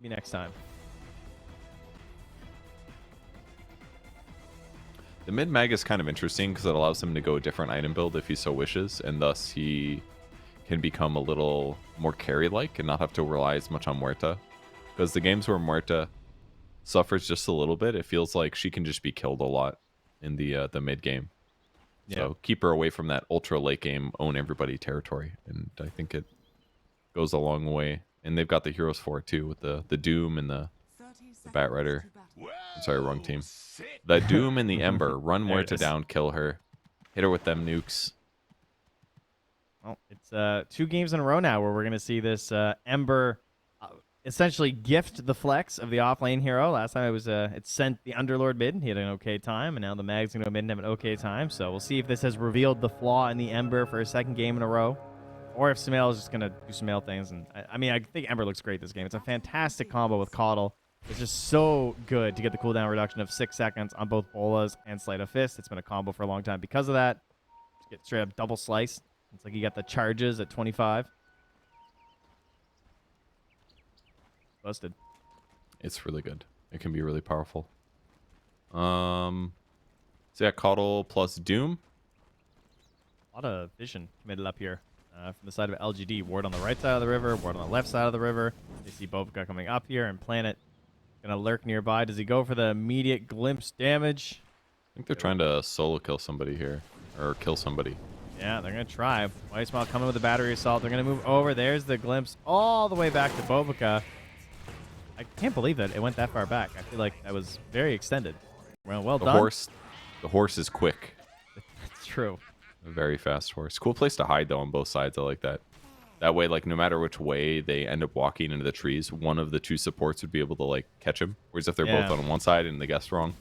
Maybe next time. The mid mag is kind of interesting because it allows him to go a different item build if he so wishes, and thus he can become a little more carry-like and not have to rely as much on Muerta. Because the games where Muerta suffers just a little bit, it feels like she can just be killed a lot in the mid game. Yeah. So keep her away from that ultra late game, own everybody territory, and I think it goes a long way. And they've got the heroes for it too, with the Doom and the Bat Rider. I'm sorry, wrong team. The Doom and the Ember. Run There it Muerta is. down, kill her, hit her with them nukes. Well, it's 2 games in a row now where we're gonna see this Ember essentially gift the flex of the offlane hero. Last time it sent the Underlord mid. He had an okay time, and now the Mag's gonna go mid and have an okay time. So we'll see if this has revealed the flaw in the Ember for a second game in a row, or if Sumail is just gonna do Sumail things. And I think Ember looks great this game. It's a fantastic combo with Caudle. It's just so good to get the cooldown reduction of 6 seconds on both Bolas and Sleight of Fist. It's been a combo for a long time because of that. Just get straight up double slice. It's like you got the charges at 25. Busted. It's really good. It can be really powerful. So yeah, Caudle plus Doom. A lot of vision committed up here from the side of LGD. Ward on the right side of the river, Ward on the left side of the river. You see Bovka coming up here, and Planet gonna lurk nearby. Does he go for the immediate glimpse damage? I think they're trying to solo kill somebody here, or kill somebody. Yeah, they're gonna try. White Smile coming with the battery assault. They're gonna move over. There's the glimpse all the way back to Bovka. I can't believe that it went that far back. I feel like that was very extended. Well done. The horse is quick. It's true. A very fast horse. Cool place to hide though on both sides. I like that. That way, like no matter which way they end up walking into the trees, one of the 2 supports would be able to like catch him. Whereas if they're both on one side and they guess wrong,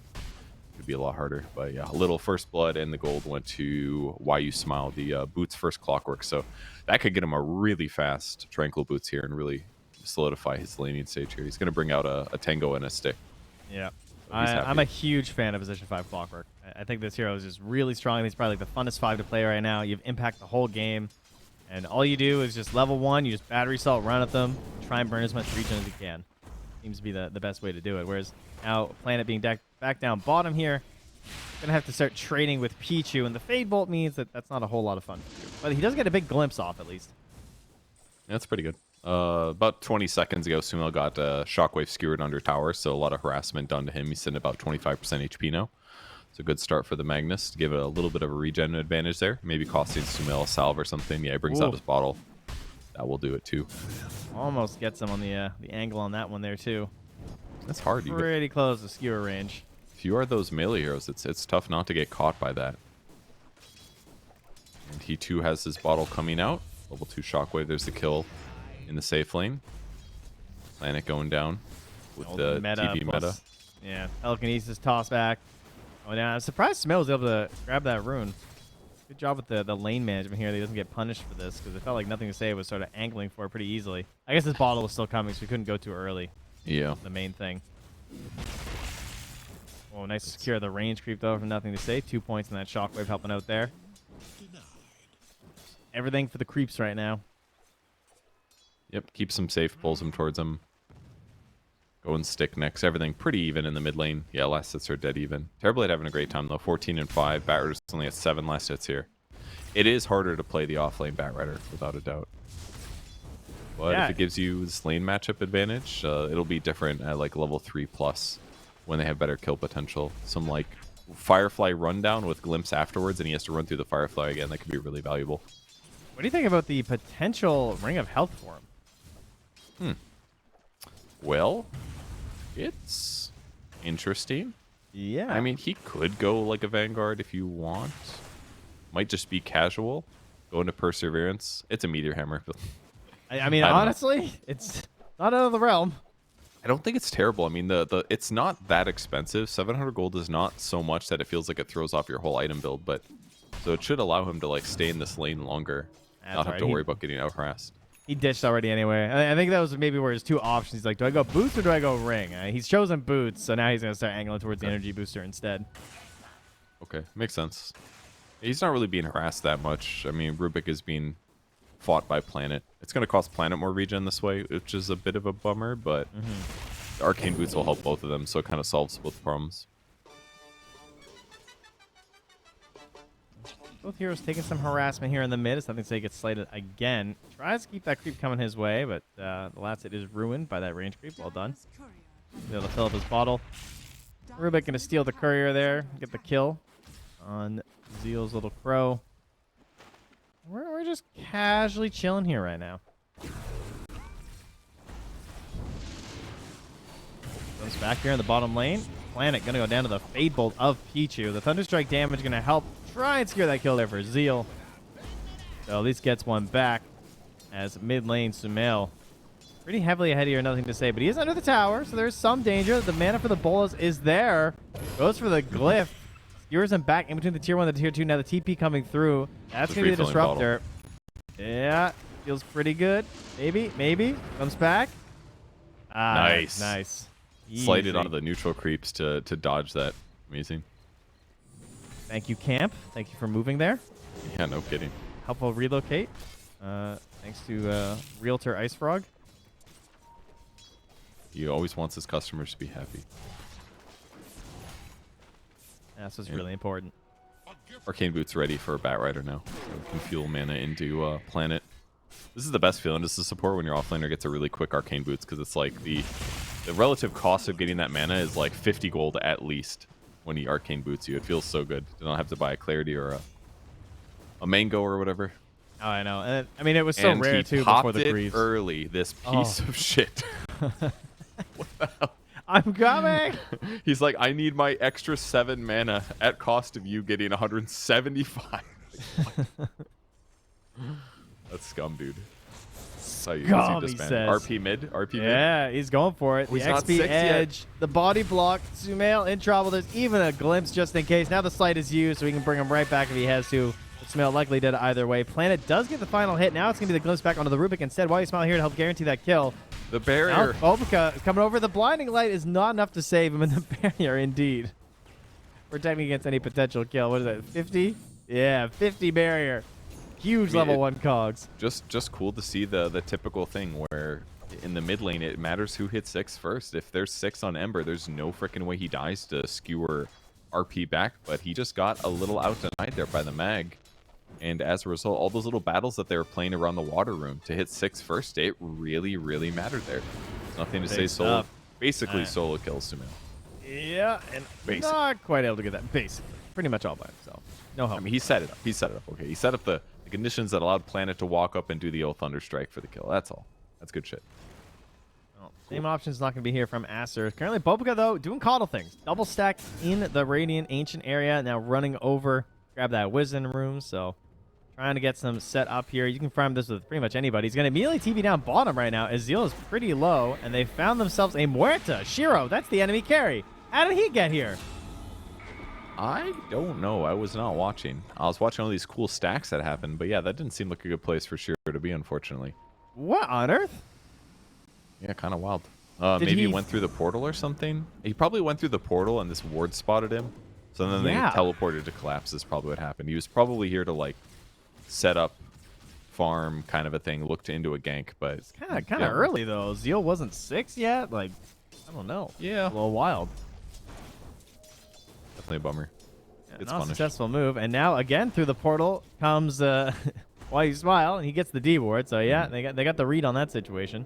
it'd be a lot harder. But yeah, a little first blood and the gold went to Why You Smile, the Boots first clockwork. So that could get him a really fast Tranquil Boots here and really solidify his laning stage here. He's going to bring out a Tango and a stick. Yeah. So I'm a huge fan of Position 5 Clockwork. I think this hero is just really strong. He's probably like the funnest 5 to play right now. You've impact the whole game. And all you do is just level 1, you just battery salt, run at them, try and burn as much regen as you can. Seems to be the best way to do it. Whereas now Planet being back down bottom here, going to have to start trading with Pichu. And the Fade Bolt means that that's not a whole lot of fun to do. But he does get a big glimpse off at least. Yeah, that's pretty good. About 20 seconds ago, Sumail got Shockwave skewered under tower, so a lot of harassment done to him. He's sitting at about 25% HP now. It's a good start for the Magnus to give it a little bit of a regen advantage there. Maybe costing Sumail a salve or something. Yeah, he brings out his bottle. That will do it too. Almost gets him on the angle on that one there too. That's hard. Pretty close to skewer range. If you are those melee heroes, it's tough not to get caught by that. And he too has his bottle coming out. Level 2 Shockwave. There's the kill in the safe lane. Planet going down with the TV meta. Yeah, telekinesis toss back. Oh, yeah, I'm surprised Sumail was able to grab that rune. Good job with the lane management here. That he doesn't get punished for this because it felt like Nothing to Say was sort of angling for it pretty easily. I guess his bottle was still coming, so we couldn't go too early. Yeah. The main thing. Oh, nice to secure the range creep though from Nothing to Say. 2 points in that Shockwave helping out there. Everything for the creeps right now. Yep, keeps him safe, pulls him towards him. Go and stick next. Everything pretty even in the mid lane. Yeah, last hits are dead even. Terrorblade having a great time though. 14 and 5. Batrider's only at 7 last hits here. It is harder to play the offlane Batrider, without a doubt. But if it gives you this lane matchup advantage, it'll be different at like level 3+ when they have better kill potential. Some like Firefly rundown with glimpse afterwards, and he has to run through the Firefly again. That could be really valuable. What do you think about the potential Ring of Health for him? Well, it's interesting. Yeah. I mean, he could go like a Vanguard if you want. Might just be casual. Go into Perseverance. It's a Meteor Hammer. I mean, honestly, it's not out of the realm. I don't think it's terrible. I mean, it's not that expensive. 700 gold is not so much that it feels like it throws off your whole item build, but so it should allow him to like stay in this lane longer. Not have to worry about getting out harassed. He ditched already anyway. I think that was maybe where his 2 options. He's like, do I go boots or do I go ring? He's chosen boots, so now he's going to start angling towards the energy booster instead. Okay, makes sense. He's not really being harassed that much. I mean, Rubik is being fought by Planet. It's going to cost Planet more regen this way, which is a bit of a bummer, but the Arcane Boots will help both of them, so it kind of solves both problems. Both heroes taking some harassment here in the mid. It's nothing to say he gets slighted again. Tries to keep that creep coming his way, but the last hit is ruined by that range creep. Well done. Be able to fill up his bottle. Rubik going to steal the courier there. Get the kill on Zeal's little crow. We're just casually chilling here right now. Comes back here in the bottom lane. Planet going to go down to the Fade Bolt of Pichu. The Thunderstrike damage going to help try and secure that kill there for Zeal. So at least gets one back as mid lane Sumail pretty heavily ahead here, nothing to say, but he is under the tower, so there's some danger. The mana for the bolas is there. Goes for the glyph. Skewers him back in between the tier 1 and the tier 2. Now the TP coming through. That's going to be the disruptor. Yeah, feels pretty good. Maybe. Comes back. Nice. Nice. Slighted Easy. onto the neutral creeps to dodge that. Amazing. Thank you, Camp. Thank you for moving there. Yeah, no kidding. Helpful relocate. Thanks to Realtor Ice Frog. He always wants his customers to be happy. That's what's really important. Arcane Boots ready for a Bat Rider now. So we can fuel mana into Planet. This is the best feeling just to support when your offlaner gets a really quick Arcane Boots, because it's like the relative cost of getting that mana is like 50 gold at least when he Arcane Boots you. It feels so good to not have to buy a Clarity or a Mango or whatever. Oh, I know. And I mean, it was so And rare he too popped before the it Greaves. early, this piece of shit. What the hell? I'm coming. He's like, I need my extra 7 mana at cost of you getting 175. That's scum, dude. That's how you Scum, this he man. says. RP mid. Yeah, he's going for it. Oh, he's the not XP 6 yet. edge, the body block. Sumail in trouble. There's even a glimpse just in case. Now the slight is used, so we can bring him right back if he has to. Sumail likely did either way. Planet does get the final hit. Now it's going to be the glimpse back onto the Rubik instead. Why you smile here to help guarantee that kill? The barrier. Now Obika is coming over. The blinding light is not enough to save him in the barrier, indeed. Protecting against any potential kill. What is that, 50? Yeah, 50 barrier. Huge level 1 cogs. Just cool to see the typical thing where in the mid lane it matters who hits 6 first. If there's 6 on Ember, there's no freaking way he dies to skewer RP back, but he just got a little out denied there by the mag. And as a result, all those little battles that they were playing around the water room to hit 6 first, it really, really mattered there. There's nothing to say solo. Basically solo kills Sumail. Yeah, and not quite able to get that. Basically. Pretty much all by himself. No help. I mean, he set it up. Okay, he set up the conditions that allowed Planet to walk up and do the Thunderstrike for the kill. That's all. That's good shit. Well, same option's not going to be here from Aster. Currently, Bobica, though, doing coddle things. Double stack in the Radiant Ancient area. Now running over. Grab that Wisdom Room, so trying to get some set up here. You can farm this with pretty much anybody. He's going to immediately TP down bottom right now. Ezreal is pretty low, and they found themselves a Muerta. Shiro, that's the enemy carry. How did he get here? I don't know. I was not watching. I was watching all these cool stacks that happened, but yeah, that didn't seem like a good place for Shiro to be, unfortunately. What on earth? Yeah, kind of wild. Maybe he went through the portal or something. He probably went through the portal and this ward spotted him. So then they teleported to collapse is probably what happened. He was probably here to like set up, farm kind of a thing, looked into a gank, but it's kind of early though. Zeal wasn't 6 yet. Like, I don't know. Yeah, a little wild. Definitely a bummer. Yeah, not a successful move, and now again through the portal comes Why You Smile, and he gets the D ward. So yeah, they got the read on that situation,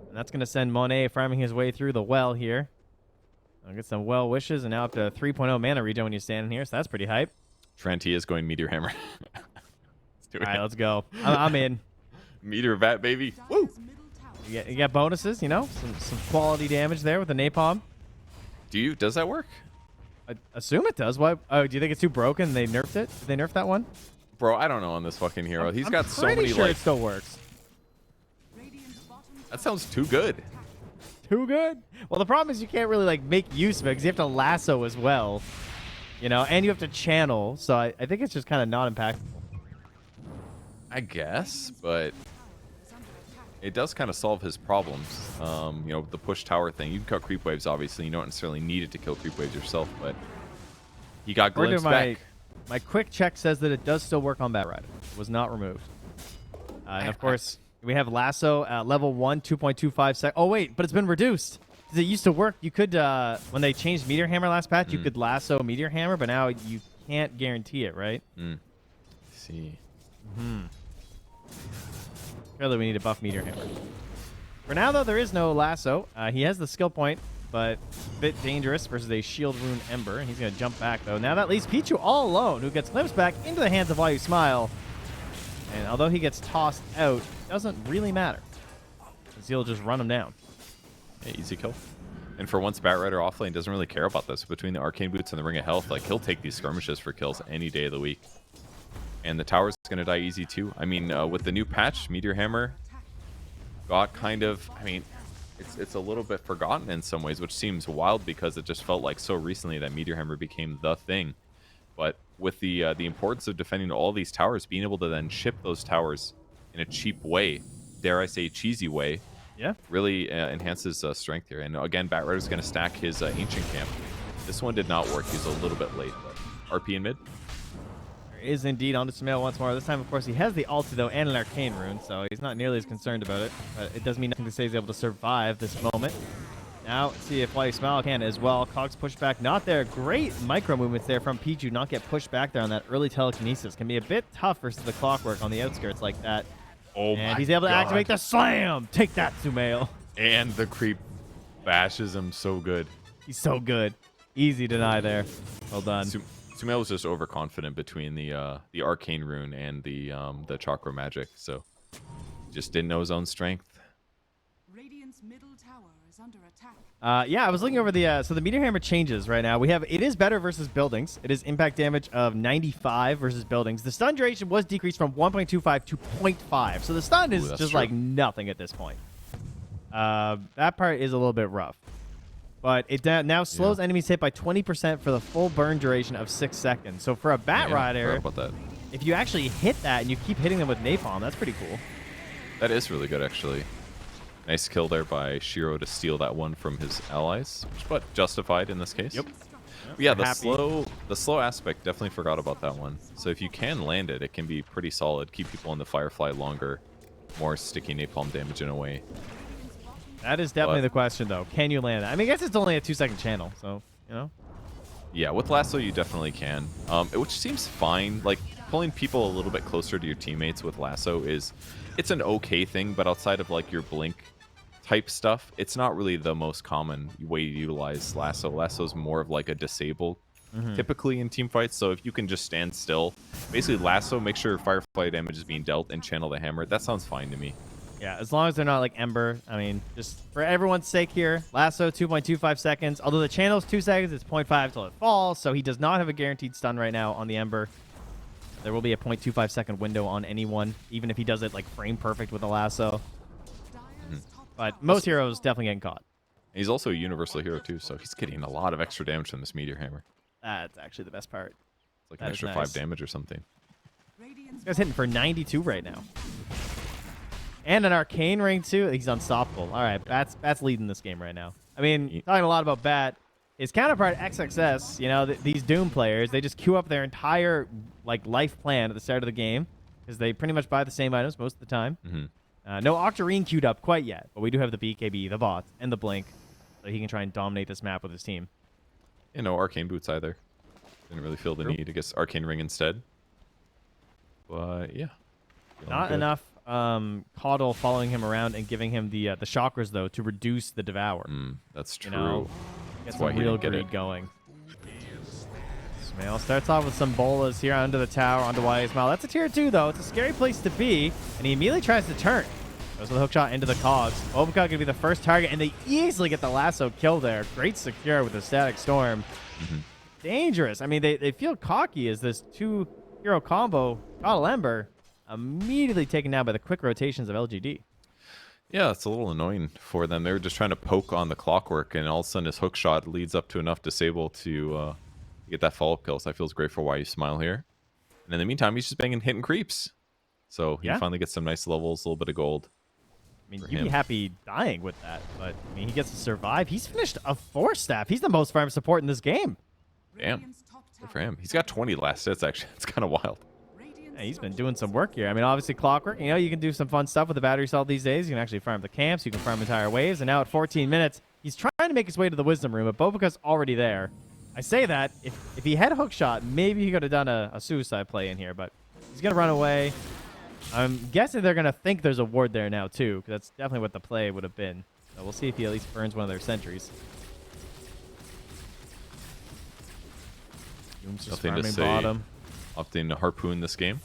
and that's gonna send Monet farming his way through the well here. I'll get some well wishes, and now up to 3.0 mana regen when you stand in here, so that's pretty hype. Trent, he is going Meteor Hammer. All right, let's go. I'm in. Meteor Vat, baby. Woo! You got bonuses, you know, some quality damage there with the napalm. Does that work? I assume it does. Why? Oh, do you think it's too broken? They nerfed it? Did they nerf that one? Bro, I don't know on this fucking hero. He's got so many. I'm pretty sure like, it still works. That sounds too good. Too good? Well, the problem is you can't really like make use of it because you have to lasso as well, you know, and you have to channel. So I think it's just kind of not impactful. I guess, but it does kind of solve his problems. You know, the push tower thing. You can cut creep waves, obviously. You don't necessarily need it to kill creep waves yourself, but he got glimpsed back. My quick check says that it does still work on Bat Rider. It was not removed. And of course, we have Lasso at level 1, 2.25 sec. Oh, wait, but it's been reduced. Because it used to work. You could, when they changed Meteor Hammer last patch, you could Lasso Meteor Hammer, but now you can't guarantee it, right? See. Clearly, we need to buff Meteor Hammer. For now, though, there is no Lasso. He has the skill point, but a bit dangerous versus a Shield Rune Ember. And he's going to jump back, though. Now that leaves Pichu all alone, who gets glimpsed back into the hands of Why You Smile. And although he gets tossed out, it doesn't really matter. Because he'll just run him down. Yeah, easy kill. And for once, Batrider offlane doesn't really care about this. Between the Arcane Boots and the Ring of Health, like, he'll take these skirmishes for kills any day of the week. And the tower's going to die easy, too. I mean, with the new patch, Meteor Hammer got kind of... I mean, it's a little bit forgotten in some ways, which seems wild because it just felt like so recently that Meteor Hammer became the thing. But with the importance of defending all these towers, being able to then ship those towers in a cheap way, dare I say cheesy way, really enhances strength here. And again, Batrider's going to stack his Ancient Camp. This one did not work. He's a little bit late, but RP in mid. There is indeed onto Sumail once more. This time, of course, he has the ulti, though, and an Arcane Rune, so he's not nearly as concerned about it. But it does mean nothing to say he's able to survive this moment. Now, let's see if Why You Smile can as well. Cogs push back, not there. Great micro movements there from Pichu, not get pushed back there on that early telekinesis. Can be a bit tough versus the Clockwork on the outskirts like that. Oh, and he's able to activate the slam. Take that, Sumail. And the creep bashes him so good. He's so good. Easy deny there. Well done. Sumail was just overconfident between the Arcane Rune and the Chakra Magic, so just didn't know his own strength. Radiant's middle tower is under attack. Yeah, I was looking over the so the Meteor Hammer changes right now. It is better versus buildings. It is impact damage of 95 versus buildings. The stun duration was decreased from 1.25 to 0.5. So the stun is just true. like nothing at this point. That part is a little bit rough. But it now slows enemies hit by 20% for the full burn duration of 6 seconds. So for a Batrider, about that. if you actually hit that and you keep hitting them with Napalm, that's pretty cool. That is really good, actually. Nice kill there by Shiro to steal that one from his allies, but justified in this case. Yep. But yeah, the slow aspect, definitely forgot about that one. So if you can land it, it can be pretty solid. Keep people in the Firefly longer, more sticky napalm damage in a way. That is definitely the question, though. Can you land that? I mean, I guess it's only a 2-second channel, so, you know. Yeah, with Lasso, you definitely can. Which seems fine. Like, pulling people a little bit closer to your teammates with Lasso it's an okay thing, but outside of, like, your Blink type stuff, it's not really the most common way to utilize Lasso. Lasso is more of like a disable typically in team fights. So if you can just stand still, basically Lasso, make sure Firefly damage is being dealt and channel the hammer. That sounds fine to me. Yeah, as long as they're not like Ember. I mean, just for everyone's sake here, Lasso 2.25 seconds. Although the channel is 2 seconds, it's 0.5 till it falls. So he does not have a guaranteed stun right now on the Ember. There will be a 0.25 second window on anyone, even if he does it like frame perfect with a Lasso. But most heroes definitely getting caught. He's also a universal hero too, so he's getting a lot of extra damage from this Meteor Hammer. That's actually the best part. It's like an extra 5 damage or something. This guy's hitting for 92 right now. And an Arcane Ring too. He's unstoppable. All right, Bat's leading this game right now. I mean, talking a lot about Bat. His counterpart XXS, you know, these Doom players, they just queue up their entire like life plan at the start of the game because they pretty much buy the same items most of the time. No Octarine queued up quite yet, but we do have the BKB, the bot, and the Blink, so he can try and dominate this map with his team. You know, Arcane Boots either. Didn't really feel the need. I guess Arcane Ring instead. But yeah. Not enough Caudle following him around and giving him the chakras, though, to reduce the Devour. That's true. You know, get That's some why he real didn't get greed it. going. Sumail starts off with some bolas here onto the tower, onto Why Smile. That's a tier 2, though. It's a scary place to be, and he immediately tries to turn. Goes with a hookshot into the cogs. Obaka going to be the first target, and they easily get the lasso kill there. Great secure with the Static Storm. Dangerous. I mean, they feel cocky as this 2-hero combo, Caudle Ember, immediately taken down by the quick rotations of LGD. Yeah, it's a little annoying for them. They were just trying to poke on the Clockwork, and all of a sudden his hookshot leads up to enough disable to get that follow-up kill. So that feels great for Why You Smile here. And in the meantime, he's just banging hitting creeps. So he finally gets some nice levels, a little bit of gold. I mean, you'd be happy dying with that, but I mean, he gets to survive. He's finished a 4-staff. He's the most farm support in this game. Damn. Good for him. He's got 20 last hits, actually. It's kind of wild. Yeah, he's been doing some work here. I mean, obviously Clockwork, you know, you can do some fun stuff with the battery salt these days. You can actually farm the camps. You can farm entire waves. And now at 14 minutes, he's trying to make his way to the wisdom room, but Bobica's already there. I say that, if he had a hook shot, maybe he could have done a suicide play in here, but he's going to run away. I'm guessing they're going to think there's a ward there now, too, because that's definitely what the play would have been. So we'll see if he at least burns one of their sentries. Doom's just Nothing to farming say. bottom. Opting to harpoon this game.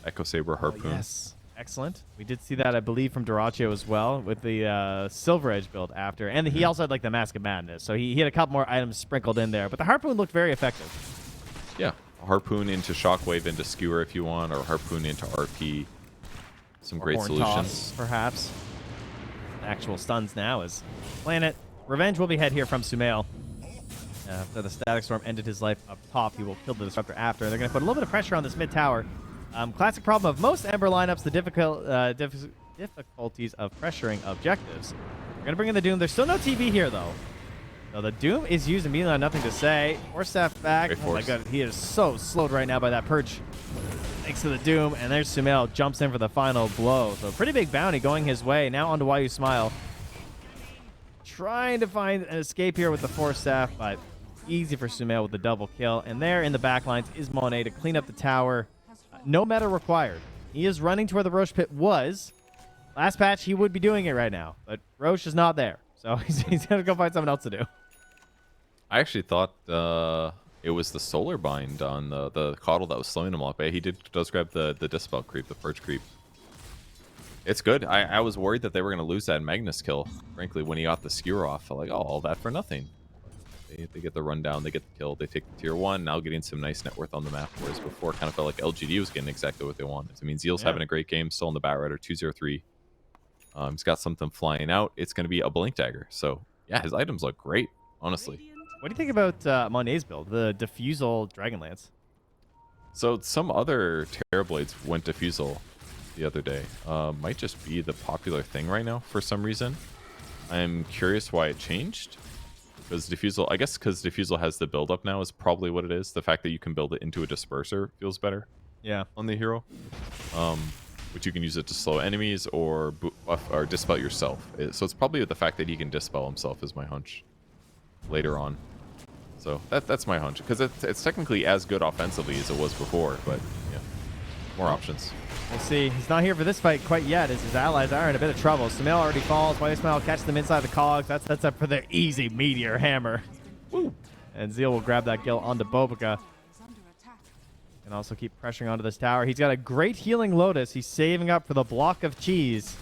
Echo Saber harpoon. Yes. Excellent. We did see that, I believe, from Duracio as well with the Silver Edge build after. And he also had like the Mask of Madness. So he had a couple more items sprinkled in there. But the harpoon looked very effective. Yeah. Harpoon into Shockwave into Skewer if you want, or harpoon into RP. Some great Horn solutions. Toss, perhaps. Actual stuns now is Planet. Revenge will be had here from Sumail. After the Static Storm ended his life up top, he will kill the Disruptor after. They're going to put a little bit of pressure on this mid tower. Classic problem of most Ember lineups, the difficulties of pressuring objectives. We're going to bring in the Doom. There's still no TV here, though. So the Doom is used immediately on nothing to say. Force back. Oh my god, he is so slowed right now by that Purge. Thanks to the Doom, and there's Sumail, jumps in for the final blow. So pretty big bounty going his way. Now onto Why You Smile. Trying to find an escape here with the Force Staff, but easy for Sumail with the double kill. And there in the backlines is Monet to clean up the tower. No meta required. He is running to where the Roche pit was. Last patch, he would be doing it right now, but Roche is not there. So he's going to go find something else to do. I actually thought it was the Solar Bind on the Coddle that was slowing him off. He does grab the Dispel creep, the Purge creep. It's good. I was worried that they were going to lose that Magnus kill. Frankly, when he got the Skewer off, I felt like, oh, all that for nothing. They get the rundown, they get the kill, they take the tier 1, now getting some nice net worth on the map, whereas before it kind of felt like LGD was getting exactly what they wanted. I mean, Zeal's having a great game, still in the Batrider, 203. He's got something flying out. It's going to be a Blink Dagger. So, yeah, his items look great, honestly. What do you think about Monet's build, the Diffusal Dragonlance? So, some other Terrorblades went Diffusal the other day. Might just be the popular thing right now for some reason. I'm curious why it changed. Because Diffusal, I guess because Diffusal has the build up now is probably what it is. The fact that you can build it into a disperser feels better. Yeah. On the hero. Which you can use it to slow enemies or buff or dispel yourself. So it's probably the fact that he can dispel himself is my hunch later on. So that's my hunch. Because it's technically as good offensively as it was before, but yeah. More options. We'll see. He's not here for this fight quite yet, as his allies are in a bit of trouble. Sumail already falls. Why Smile catches them inside the cogs. That's up for the easy Meteor Hammer. Woo! And Zeal will grab that kill onto Bobica. And also keep pressuring onto this tower. He's got a great healing Lotus. He's saving up for the block of cheese.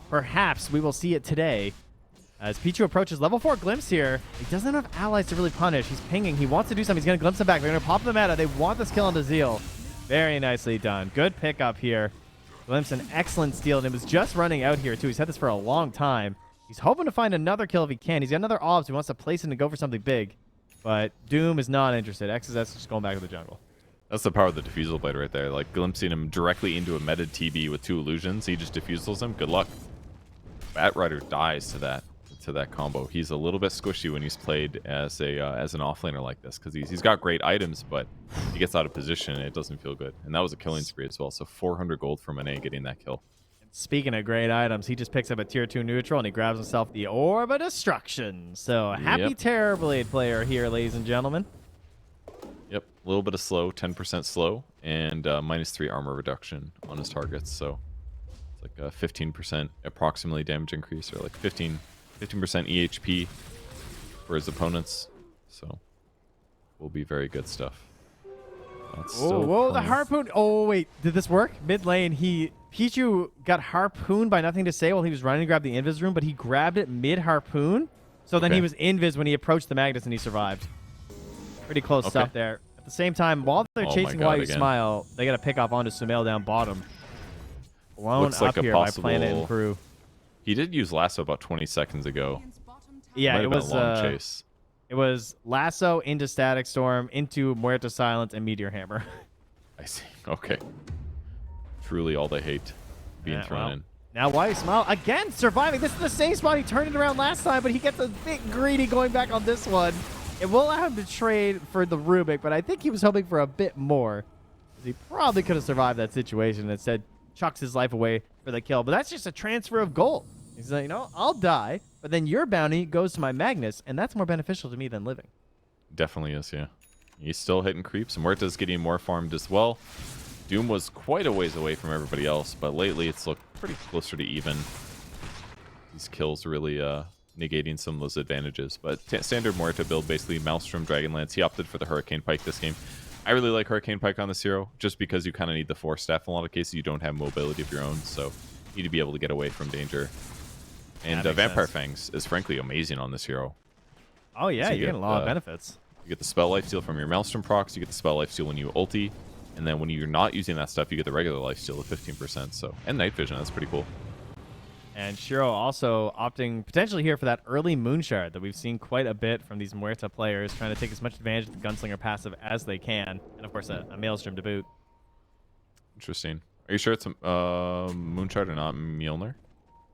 Perhaps we will see it today. As Pichu approaches level 4 Glimpse here, he doesn't have enough allies to really punish. He's pinging. He wants to do something. He's going to glimpse him back. They're going to pop the meta. They want this kill onto Zeal. Very nicely done. Good pickup here. Glimpse an excellent steal, and it was just running out here, too. He's had this for a long time. He's hoping to find another kill if he can. He's got another obs. He wants to place it and go for something big. But Doom is not interested. XSS is just going back to the jungle. That's the power of the Diffusal Blade right there. Like, glimpsing him directly into a meta TB with 2 illusions. He just diffusals him. Good luck. Batrider dies to that combo. He's a little bit squishy when he's played as an offlaner like this, because he's got great items, but he gets out of position and it doesn't feel good. And that was a killing spree as well. So 400 gold from Monet getting that kill. And speaking of great items, he just picks up a tier 2 neutral and he grabs himself the Orb of Destruction. So happy Terrorblade player here, ladies and gentlemen. Yep, a little bit of slow, 10% slow, and -3 armor reduction on his targets. So it's like a 15% approximately damage increase, or like 15% EHP for his opponents. So will be very good stuff. Whoa, the harpoon. Oh, wait. Did this work? Mid lane, Pichu got harpooned by nothing to say while he was running to grab the invis room, but he grabbed it mid harpoon. So then he was invis when he approached the Magnus and he survived. Pretty close stuff there. At the same time, while they're chasing Why You Smile, they got to pick off onto Sumail down bottom. Blown up here by Planet and crew. He did use Lasso about 20 seconds ago. Yeah, it was a long chase. It was Lasso into Static Storm, into Muerta Silence, and Meteor Hammer. I see. Okay. Truly all they hate being thrown in. Now Why You Smile, again, surviving. This is the same spot he turned it around last time, but he gets a bit greedy going back on this one. It will allow him to trade for the Rubik, but I think he was hoping for a bit more. He probably could have survived that situation and instead chucks his life away for the kill. But that's just a transfer of gold. He's like, you know, I'll die, but then your bounty goes to my Magnus, and that's more beneficial to me than living. Definitely is, yeah. He's still hitting creeps. Muerta's getting more farmed as well. Doom was quite a ways away from everybody else, but lately it's looked pretty closer to even. These kills really negating some of those advantages. But standard Muerta build, basically Maelstrom, Dragonlance. He opted for the Hurricane Pike this game. I really like Hurricane Pike on this hero, just because you kind of need the Force Staff in a lot of cases. You don't have mobility of your own, so you need to be able to get away from danger. And Vampire Fangs is frankly amazing on this hero. Oh yeah, So you're getting a lot of benefits. You get the spell lifesteal from your Maelstrom procs, you get the spell lifesteal when you ulti, and then when you're not using that stuff, you get the regular lifesteal of 15%. So, and night vision, that's pretty cool. And Shiro also opting potentially here for that early Moonshard that we've seen quite a bit from these Muerta players, trying to take as much advantage of the Gunslinger passive as they can, and of course a Maelstrom to boot. Interesting. Are you sure it's Moonshard and not Mjolnir?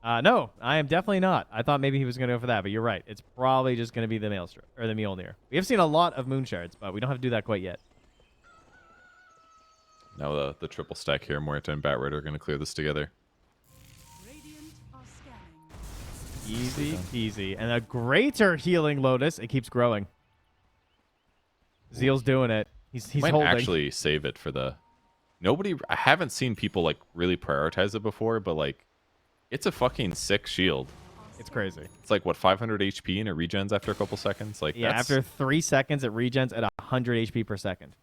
No, I am definitely not. I thought maybe he was going to go for that, but you're right. It's probably just going to be the Maelstrom or the Mjolnir. We have seen a lot of Moonshards, but we don't have to do that quite yet. Now the triple stack here, Muerta and Batrider are going to clear this together. Radiant are scanning. Easy peasy. And a greater healing Lotus. It keeps growing. Zeal's doing it. He's Might holding. actually save it for the... I haven't seen people like really prioritize it before, but like it's a fucking sick shield. It's crazy. It's like what, 500 HP and it regens after a couple seconds? Like Yeah, after 3 seconds it regens at 100 HP per second.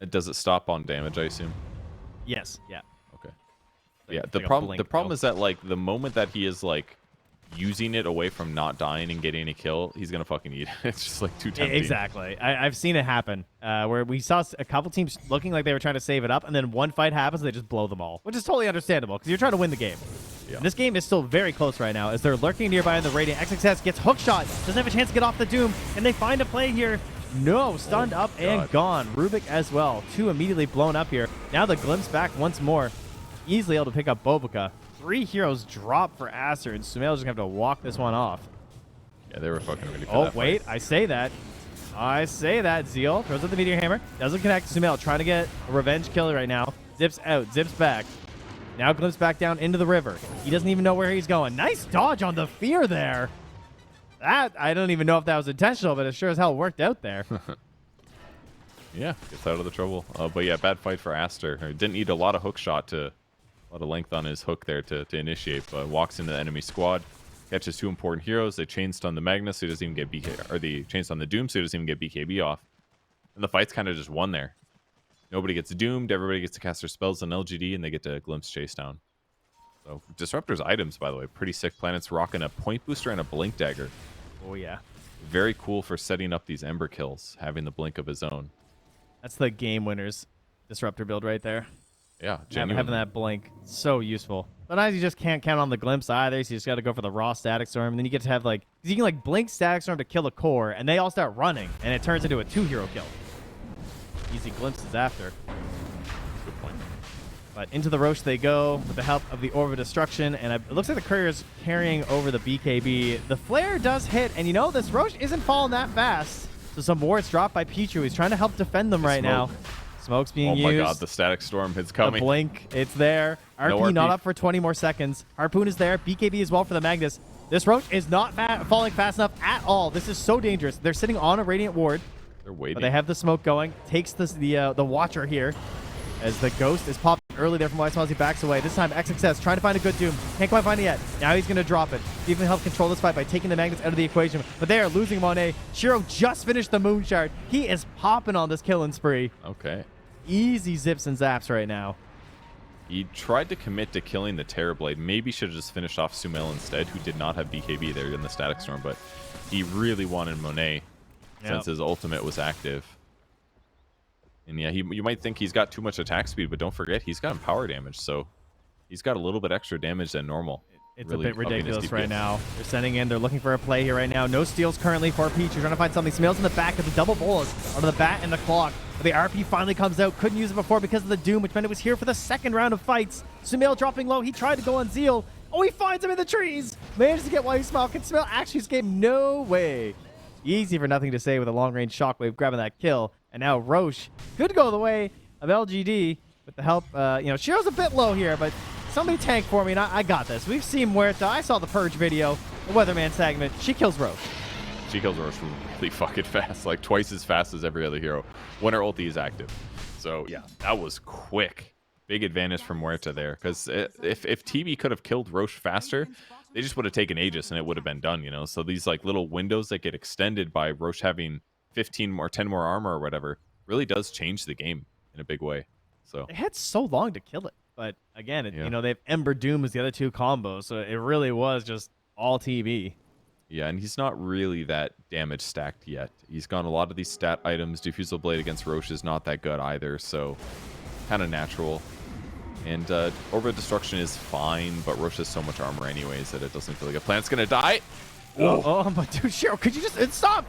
Does it stop on damage, I assume? Yes, yeah. Okay. Like- Yeah, like the a problem blink, though. is that like the moment that he is like using it away from not dying and getting a kill, he's gonna fucking eat it. It's just like too tempting. Exactly. I've seen it happen where we saw a couple teams looking like they were trying to save it up, and then one fight happens and they just blow them all, which is totally understandable because you're trying to win the game. Yeah. And this game is still very close right now as they're lurking nearby in the Radiant. XXS gets hookshot, doesn't have a chance to get off the Doom, and they find a play here. No, stunned up and gone. Rubik as well. 2 immediately blown up here. Now the glimpse back once more. Easily able to pick up Bobica. 3 heroes drop for Aster, and Sumail's just going to have to walk this one off. Yeah, they were fucking ready for Oh, that wait. fight. I say that. Zeal throws out the meteor hammer. Doesn't connect. Sumail trying to get a revenge kill right now. Zips out. Zips back. Now glimpse back down into the river. He doesn't even know where he's going. Nice dodge on the fear there. That, I don't even know if that was intentional, but it sure as hell worked out there. Yeah, gets out of the trouble. But yeah, bad fight for Aster. Didn't need a lot of hook shot a lot of length on his hook there to initiate, but walks into the enemy squad, catches 2 important heroes. They chain stun the Magnus, so he doesn't even get BK, or the chain stun the Doom, so he doesn't even get BKB off. And the fight's kind of just won there. Nobody gets doomed, everybody gets to cast their spells on LGD, and they get to glimpse chase down. So Disruptor's items, by the way, pretty sick. Planet's rocking a point booster and a blink dagger. Oh, yeah. Very cool for setting up these Ember kills, having the blink of his own. That's the game winner's Disruptor build right there. Yeah, Having genuinely. that blink, so useful. Sometimes you just can't count on the glimpse either, so you just got to go for the raw Static Storm. And then you get to have, like, because you can, like, blink Static Storm to kill a core, and they all start running, and it turns into a 2-hero kill. Easy glimpses after. Good point. But into the Roche they go with the help of the Orb of Destruction, and it looks like the Courier's carrying over the BKB. The Flare does hit, and you know, this Roche isn't falling that fast. So some wards dropped by Pichu. He's trying to help defend them right now. Smoke's being used. Oh my god, the Static Storm is The coming. blink, it's there. No RP not RP. up for 20 more seconds. Harpoon is there. BKB as well for the Magnus. This Roche is not falling fast enough at all. This is so dangerous. They're sitting on a Radiant ward, They're waiting. but they have the smoke going. Takes the Watcher here as the Ghost is popping early there from Wise He backs away. This time XXS trying to find a good Doom. Can't quite find it yet. Now he's going to drop it. See if he can help control this fight by taking the Magnus out of the equation. But they are losing Monet. Shiro just finished the Moonshard. He is popping on this killing spree. Okay. Easy zips and zaps right now. He tried to commit to killing the Terrorblade. Maybe should have just finished off Sumail instead, who did not have BKB there in the Static Storm, but he really wanted Monet since his ultimate was active. And yeah, you might think he's got too much attack speed, but don't forget, he's got power damage, so he's got a little bit extra damage than normal. It's Really a bit upping his ridiculous right DPS. now. They're sending in. They're looking for a play here right now. No steals currently for Peach. They're trying to find something. Smail's in the back of the double bolus onto the bat and the clock. But the RP finally comes out. Couldn't use it before because of the Doom, which meant it was here for the second round of fights. Sumail dropping low. He tried to go on Zeal. Oh, he finds him in the trees. Manages to get Wise Smile. Can Sumail actually escape? No way. Easy for nothing to say with a long-range shockwave grabbing that kill. And now Roche could go the way of LGD. with the help. Shiro's a bit low here, but somebody tank for me, and I got this. We've seen Muerta. I saw the Purge video, the Weatherman segment. She kills Roche. She kills Roche really fucking fast, like twice as fast as every other hero when her ulti is active. So yeah, that was quick. Big advantage from Muerta there, because if TB could have killed Roche faster, they just would have taken Aegis and it would have been done, So these like little windows that get extended by Roche having 15 more, 10 more armor or whatever really does change the game in a big way. So It had so long to kill it, but again, they have Ember Doom as the other two combos, so it really was just all TB. yeah, and he's not really that damage stacked yet. He's got a lot of these stat items. Diffusal Blade against Roche is not that good either, so kind of natural. And Orbit Destruction is fine, but Roche has so much armor anyways that it doesn't feel like a plant's gonna die. Oh, but dude, Shiro, could you just stop?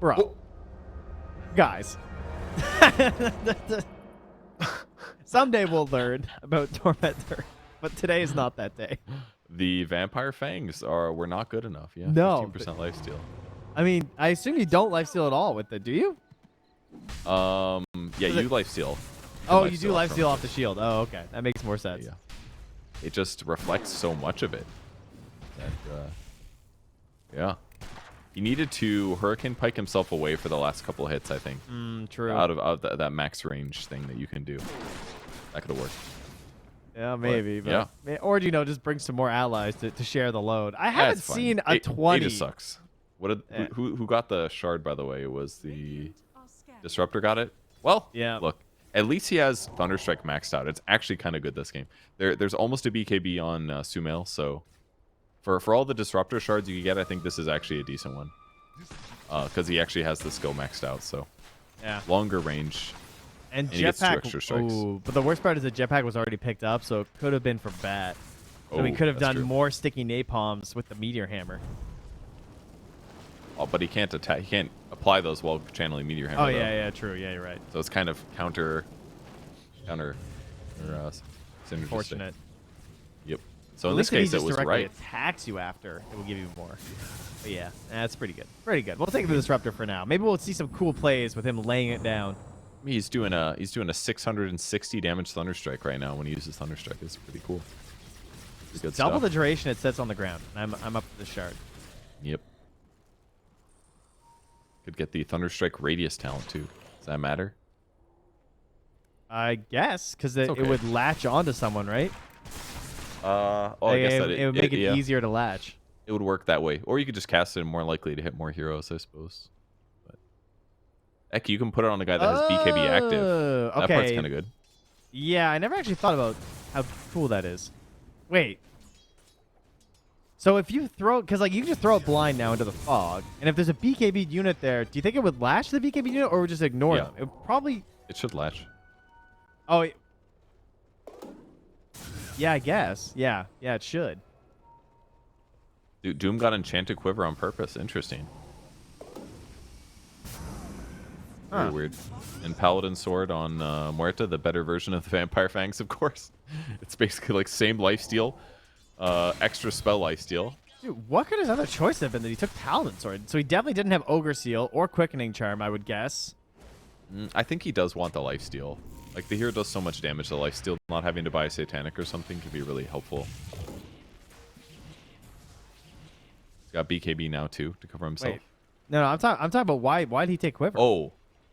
Bro. Guys. Someday we'll learn about Tormentor, but today is not that day. The Vampire Fangs were not good enough. Yeah, no, 15% lifesteal. I mean, I assume you don't lifesteal at all with it, do you? Yeah, you lifesteal. Oh, you do lifesteal off the shield. Oh, okay. That makes more sense. Yeah. It just reflects so much of it. That, yeah. He needed to Hurricane Pike himself away for the last couple of hits, I think. True. Out of that max range thing that you can do. That could have worked. Yeah, maybe. But, yeah. Or, just bring some more allies to share the load. I haven't seen a 20. It just sucks. Who got the shard, by the way? It was the Disruptor got it? Well, yeah. Look. At least he has Thunderstrike maxed out. It's actually kind of good this game. There's almost a BKB on Sumail, so for all the Disruptor shards you can get, I think this is actually a decent one. Because he actually has the skill maxed out, so yeah, longer range. And he gets 2 Jetpack. extra strikes. Ooh, but the worst part is that Jetpack was already picked up, so it could have been for Bat. So we could have done more sticky napalms with the Meteor Hammer. Oh, but he can't attack. He can't apply those while channeling Meteor Hammer. Oh yeah, true. Yeah, you're right. So it's kind of counter. Unfortunate. Yep. So in this case, it was right. Attacks you after, it will give you more. But yeah, that's pretty good. Pretty good. We'll take the Disruptor for now. Maybe we'll see some cool plays with him laying it down. He's doing a 660 damage Thunderstrike right now when he uses Thunderstrike. It's pretty cool. Good Double stuff. the duration it sits on the ground. I'm up for the shard. Yep. Could get the Thunderstrike radius talent too. Does that matter? I guess, because it would latch onto someone, right? I guess that it would make it easier to latch. It would work that way. Or you could just cast it and more likely to hit more heroes, I suppose. But Eki, you can put it on a guy that has BKB active. That part's kind of good. Yeah, I never actually thought about how cool that is. Wait. So if you throw, because you can just throw it blind now into the fog, and if there's a BKB unit there, do you think it would latch the BKB unit, or would just ignore them? It would probably. It should latch. Oh. Yeah, I guess. Yeah, it should. Dude, Doom got Enchanted Quiver on purpose. Interesting. Very weird. And Paladin Sword on Muerta, the better version of the Vampire Fangs, of course. It's basically like same lifesteal, extra spell lifesteal. Dude, what could his other choice have been that he took Paladin Sword? So he definitely didn't have Ogre Seal or Quickening Charm, I would guess. I think he does want the lifesteal. Like, the hero does so much damage, the lifesteal not having to buy a Satanic or something could be really helpful. He's got BKB now, too, to cover himself. Wait. No, I'm talking about why did he take Quiver? Oh,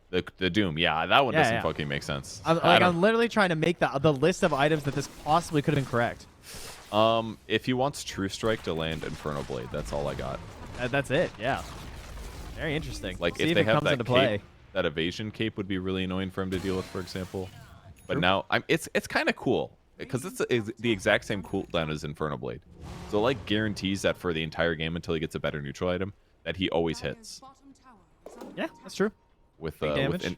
the Doom. Yeah, that one doesn't fucking make sense. I'm literally trying to make the list of items that this possibly could have been correct. If he wants True Strike to land Inferno Blade, that's all I got. That's it, yeah. Very interesting. Like, See if they it have comes that into cape, play. that evasion cape would be really annoying for him to deal with, for example. But now, it's kind of cool, because it's the exact same cooldown as Inferno Blade. So it, like, guarantees that for the entire game until he gets a better neutral item, that he always hits. Yeah, that's true. With the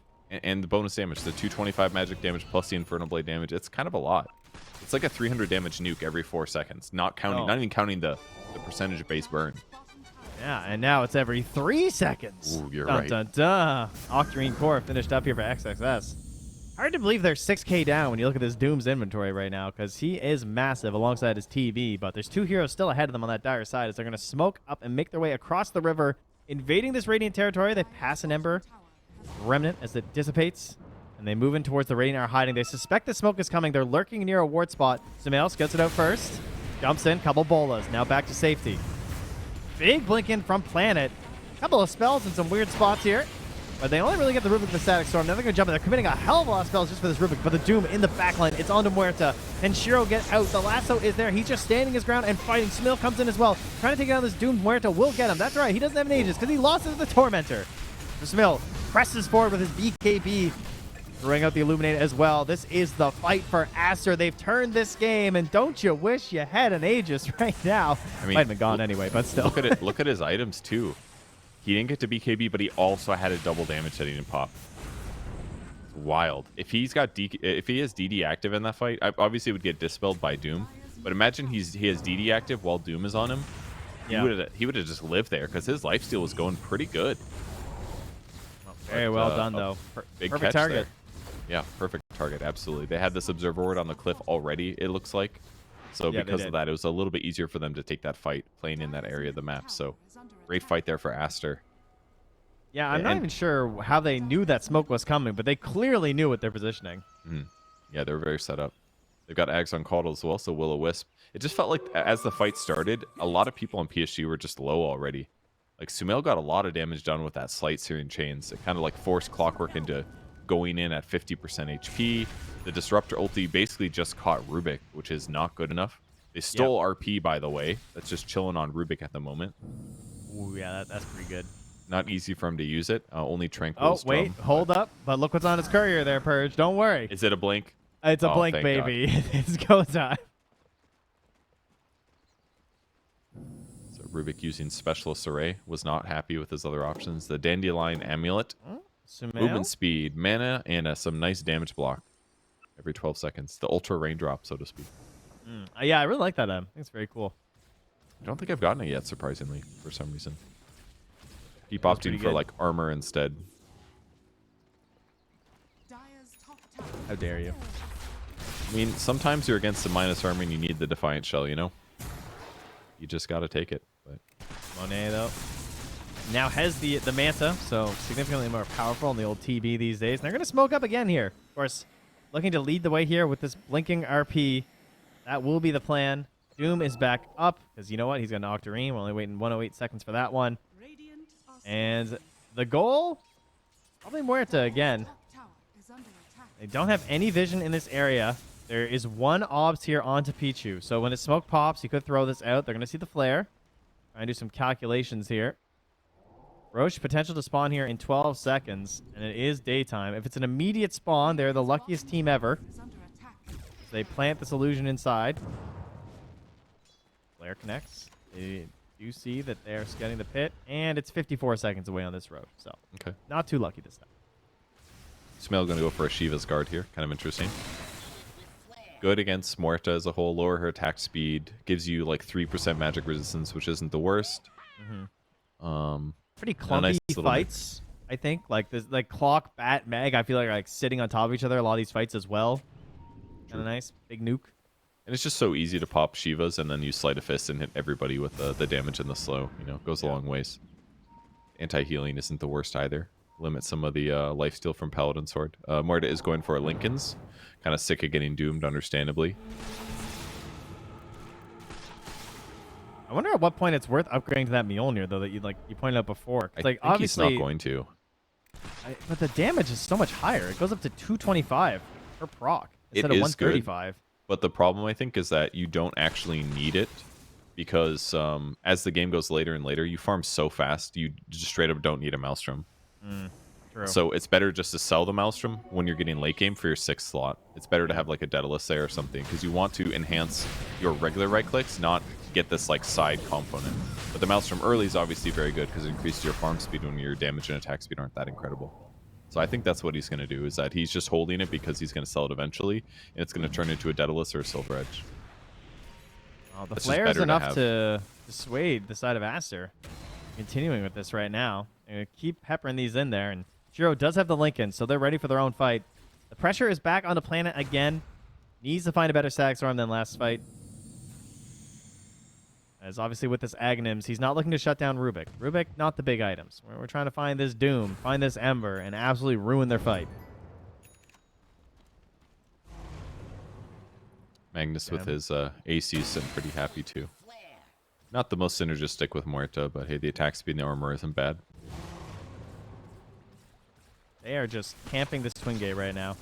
bonus damage, the 225 magic damage plus the Inferno Blade damage, it's kind of a lot. It's like a 300 damage nuke every 4 seconds, not even counting the percentage base burn. Yeah, and now it's every 3 seconds. Ooh, you're right. Dun, dun. Octarine Core finished up here for XXS. Hard to believe they're 6k down when you look at this Doom's inventory right now, because he is massive alongside his TB, but there's 2 heroes still ahead of them on that dire side as they're going to smoke up and make their way across the river, invading this Radiant territory. They pass an Ember Remnant as it dissipates, and And they move in towards the Radiant are hiding. They suspect the smoke is coming. They're lurking near a ward spot. Sumail gets it out first. Jumps in. Couple bolas. Now back to safety. Big blink in from Planet. Couple of spells in some weird spots here. But they only really get the Rubik the Static Storm. Now they're going to jump in. They're committing a hell of a lot of spells just for this Rubik. But the Doom in the backline. It's on to Muerta. And Shiro get out. The lasso is there. He's just standing his ground and fighting. Sumail comes in as well. Trying to take down this Doom. Muerta will get him. That's right. He doesn't have an Aegis because he lost it to the Tormentor. So Sumail presses forward with his BKB. Throwing out the Illuminate as well. This is the fight for Aster. They've turned this game. And don't you wish you had an Aegis right now? I mean, might have been gone anyway, but still. Look at it. Look at his items, too. He didn't get to BKB, but he also had a double damage that he didn't pop. It's wild. If he has DD active in that fight, obviously it would get dispelled by Doom. But imagine he has DD active while Doom is on him. Yeah. He would have just lived there because his lifesteal was going pretty good. Very well done, though. Big Perfect catch target. there. Yeah, perfect target. Absolutely. They had this observer ward on the cliff already, it looks like. So Yeah, because of that, it was a little bit easier for them to take that fight playing in that area of the map. So great fight there for Aster. Yeah, I'm not even sure how they knew that smoke was coming, but they clearly knew what they're positioning. Yeah, they were very set up. They've got Ags on Caudle as well, so Will-O-Wisp. It just felt like as the fight started, a lot of people on PSG were just low already. Like, Sumail got a lot of damage done with that Slight Searing Chains. It kind of like forced Clockwork into going in at 50% HP. The Disruptor ulti basically just caught Rubik, which is not good enough. They stole RP, by the way. That's just chilling on Rubik at the moment. Ooh, yeah, that's pretty good. Not easy for him to use it. Only Tranquil. Oh, wait, hold up. But look what's on his courier there, Purge. Don't worry. Is it a blink? It's a blink, baby. It's go time. So Rubik using Specialist Array was not happy with his other options. The Dandelion Amulet, movement speed, mana, and some nice damage block every 12 seconds. The Ultra Raindrop, so to speak. Yeah, I really like that. I think it's very cool. I don't think I've gotten it yet, surprisingly, for some reason. Keep opting for, like, armor instead. How dare you? I mean, sometimes you're against the minus armor and you need the Defiant Shell, you know? You just gotta take it. But Monet, though, now has the Manta, so significantly more powerful in the old TB these days. And they're going to smoke up again here. Of course, looking to lead the way here with this blinking RP. That will be the plan. Doom is back up, because you know what? He's got an Octarine. We're only waiting 108 seconds for that one. And the goal? Probably Muerta again. They don't have any vision in this area. There is one obs here onto Pichu. So when his smoke pops, he could throw this out. They're going to see the flare. Try and do some calculations here. Roche potential to spawn here in 12 seconds. And it is daytime. If it's an immediate spawn, they're the luckiest team ever. They plant this illusion inside. Flare connects. They do see that they're scanning the pit. And it's 54 seconds away on this road. So okay, not too lucky this time. Sumail going to go for a Shiva's Guard here. Kind of interesting. Good against Muerta as a whole. Lower her attack speed. Gives you like 3% magic resistance, which isn't the worst. Pretty clunky nice fights, I think. Like this, like Clock, Bat, Meg, I feel like sitting on top of each other a lot of these fights as well. Kind of nice. Big nuke. And it's just so easy to pop Shivas and then use Sleight of Fist and hit everybody with the damage and the slow. You know, goes a long ways. Anti-healing isn't the worst either. Limit some of the lifesteal from Paladin Sword. Muerta is going for a Lincoln's. Kind of sick of getting doomed, understandably. I wonder at what point it's worth upgrading to that Mjolnir, though, that you pointed out before. I like, think obviously, he's not going to. But the damage is so much higher. It goes up to 225 per proc instead of It is 135. good, but the problem, I think, is that you don't actually need it because as the game goes later and later, you farm so fast, you just straight up don't need a Maelstrom. True. So it's better just to sell the Maelstrom when you're getting late game for your 6th slot. It's better to have like a Daedalus there or something because you want to enhance your regular right clicks, not get this like side component. But the Maelstrom early is obviously very good because it increases your farm speed when your damage and attack speed aren't that incredible. So I think that's what he's going to do, is that he's just holding it because he's going to sell it eventually, and it's going to turn into a Daedalus or a Silver Edge. Oh, the That's just flare is better to enough have. to dissuade the side of Aster. Continuing with this right now. They're going to keep peppering these in there, and Shiro does have the Lincoln, so they're ready for their own fight. The pressure is back on the planet again. Needs to find a better Static Storm than last fight. As obviously with this Aghanims, he's not looking to shut down Rubik. Rubik, not the big items. We're trying to find this Doom, find this Ember, and absolutely ruin their fight. Magnus with his ACs and pretty happy too. Not the most synergistic with Muerta, but hey, the attack speed and the armor isn't bad. They are just camping this twin gate right now.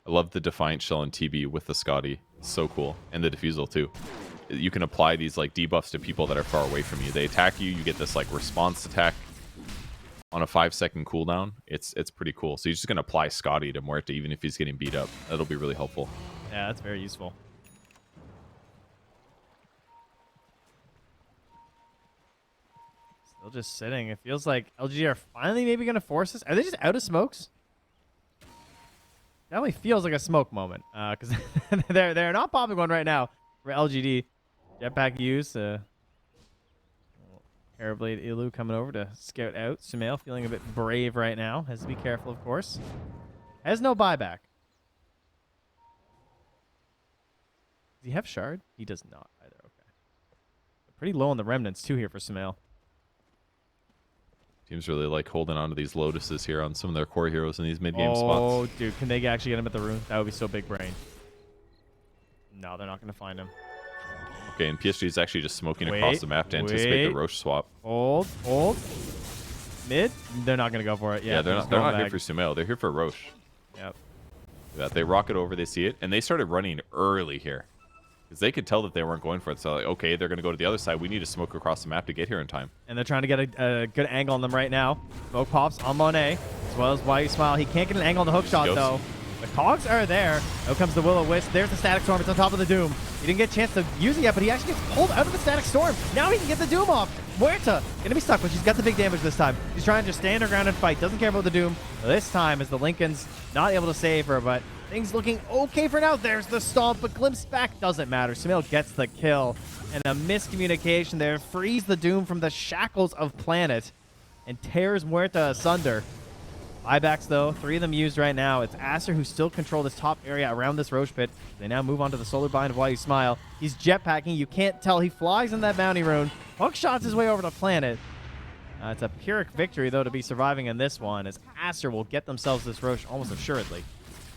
I love the Defiant Shell and TB with the Scotty. It's so cool. And the Diffusal too. You can apply these like debuffs to people that are far away from you. They attack you, you get this like response attack on a 5-second cooldown. It's pretty cool. So you're just gonna apply Scotty to Muerta even if he's getting beat up. That'll be really helpful. Yeah, that's very useful. Still just sitting. It feels like LGD are finally maybe going to force this. Are they just out of smokes? Definitely feels like a smoke moment. Because they're not popping one right now for LGD. Jetpack use. Airblade Ilu coming over to scout out. Sumail feeling a bit brave right now. Has to be careful, of course. Has no buyback. Does he have shard? He does not either. Okay. Pretty low on the remnants too here for Sumail. Teams really like holding on to these Lotuses here on some of their core heroes in these mid-game spots. Oh, dude, can they actually get him at the rune? That would be so big brain. No, they're not going to find him. Okay, and PSG is actually just smoking across the map to anticipate the Roche swap. Hold. Mid? They're not going to go for it. Yeah, they're not here for Sumail. They're here for Roche. Yep. Yeah, they rocket over, they see it, and they started running early here. Because they could tell that they weren't going for it. So, like, okay, they're going to go to the other side. We need to smoke across the map to get here in time. And they're trying to get a good angle on them right now. Smoke pops on Monet, as well as Why You Smile. He can't get an angle on the hook shot, though. The cogs are there. Out comes the Will-O-Wisp. There's the Static Storm. It's on top of the Doom. He didn't get a chance to use it yet, but he actually gets pulled out of the Static Storm. Now he can get the Doom off. Muerta gonna be stuck, but she's got the big damage this time. She's trying to just stand her ground and fight. Doesn't care about the Doom. This time, as the Lincoln's not able to save her, but things looking okay for now. There's the stomp, but glimpse back doesn't matter. Sumail gets the kill, and a miscommunication there frees the Doom from the shackles of Planet and tears Muerta asunder. Buybacks, though, 3 of them used right now. It's Aster who still control this top area around this Roche pit. They now move on to the Solar Bind of Why You Smile. He's jetpacking. You can't tell. He flies in that bounty rune. Hook shots his way over to Planet. It's a Pyrrhic victory, though, to be surviving in this one, as Aster will get themselves this Roche almost assuredly.